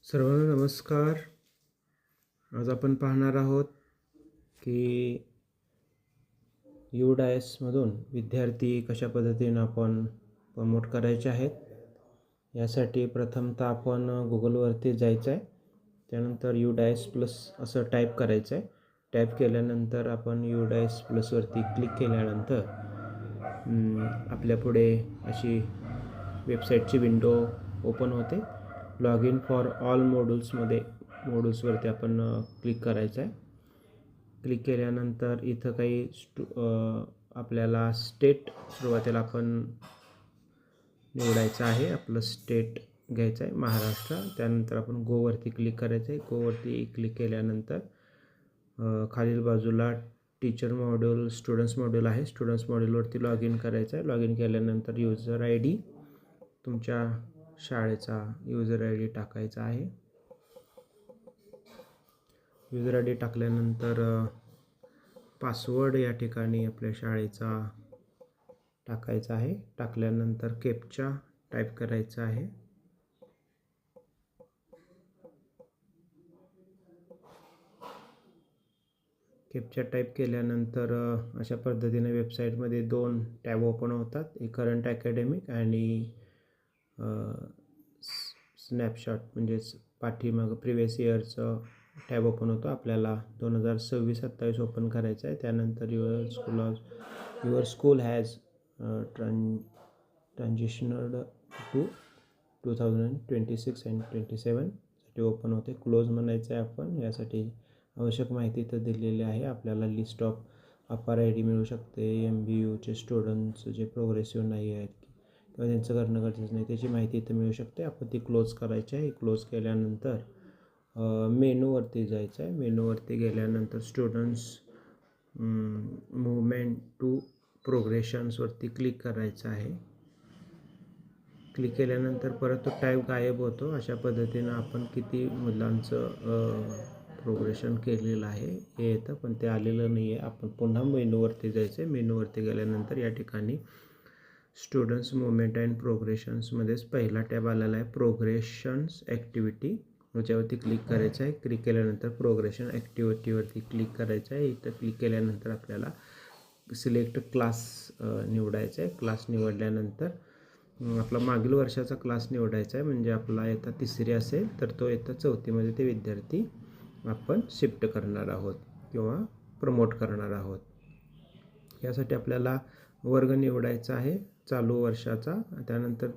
सर्वांना नमस्कार. आज आपण पाहणार आहोत की UDISमधून विद्यार्थी कशा पद्धतीने आपण प्रमोट करायचे आहेत. यासाठी प्रथमतः आपण गुगलवरती जायचं आहे. त्यानंतर UDIS प्लस असं टाईप करायचं आहे. टाईप केल्यानंतर आपण UDIS प्लसवरती क्लिक केल्यानंतर आपल्यापुढे अशी वेबसाईटची विंडो ओपन होते. लॉग इन फॉर ऑल मॉड्यूल्सवरती आपण क्लिक करायचं आहे. क्लिक केल्यानंतर इथं काही आपल्याला स्टेट सुरुवातीला आपण निवडायचं आहे. आपलं स्टेट घ्यायचं आहे महाराष्ट्र. त्यानंतर आपण गोवरती क्लिक करायचं आहे. गोवरती क्लिक केल्यानंतर खालील बाजूला टीचर मॉड्यूल, स्टुडंट्स मॉड्यूल आहे. स्टुडंट्स मॉड्यूलवरती लॉग इन करायचं आहे. लॉग इन केल्यानंतर युजर आय डी, तुमच्या शाळेचा युजर आय डी टाकायचा आहे. युजर आय डी टाकल्यानंतर पासवर्ड या ठिकाणी आपल्या शाळेचा टाकायचा आहे. टाकल्यानंतर कॅप्चा टाईप करायचा आहे. कॅप्चा टाईप केल्यानंतर अशा पद्धतीने वेबसाईटमध्ये 2 टॅब ओपन होतात. एक करंट अकॅडमिक आणि स्नॅपशॉट म्हणजेच पाठीमागं प्रिवियस इयरचं टॅब ओपन होतो. आपल्याला 2026-27 ओपन करायचं आहे. त्यानंतर your school has transitioned to 2026 and 27 साठी ओपन होते. क्लोज म्हणायचं आहे आपण. यासाठी आवश्यक माहिती इथं दिलेली आहे. आपल्याला लिस्ट ऑफ अपार आय डी मिळू शकते. MBUचे स्टुडंट्स जे प्रोग्रेसिव्ह नाही आहेत किंवा त्यांचं करणं गरजेचं नाही त्याची माहिती इथं मिळू शकते. आपण ती क्लोज करायची आहे. क्लोज केल्यानंतर मेनूवरती जायचं आहे. मेनूवरती गेल्यानंतर स्टुडंट्स मूवमेंट टू प्रोग्रेशन्सवरती क्लिक करायचं आहे. क्लिक केल्यानंतर परत तो टाईप गायब होतो. अशा पद्धतीनं आपण किती मुलांचं प्रोग्रेशन केलेलं आहे हे येतं, पण ते आलेलं नाही आहे. आपण पुन्हा मेनूवरती जायचं आहे. मेनूवरती गेल्यानंतर या ठिकाणी स्टुडंट्स मुवमेंट अँड प्रोग्रेशन्समध्येच पहिला टॅब आलेला आहे प्रोग्रेशन्स ॲक्टिव्हिटी. याच्यावरती क्लिक करायचं आहे. क्लिक केल्यानंतर प्रोग्रेशन ॲक्टिव्हिटीवरती क्लिक करायचं आहे. इथं क्लिक केल्यानंतर आपल्याला सिलेक्ट क्लास निवडायचा आहे. क्लास निवडल्यानंतर आपला मागील वर्षाचा क्लास निवडायचा आहे. म्हणजे आपला इयत्ता 3री असेल तर तो इयत्ता 4थीमध्ये ते विद्यार्थी आपण शिफ्ट करणार आहोत किंवा प्रमोट करणार आहोत. यासाठी आपल्याला वर्ग निवडायचा आहे चालू वर्षाचा. त्यानंतर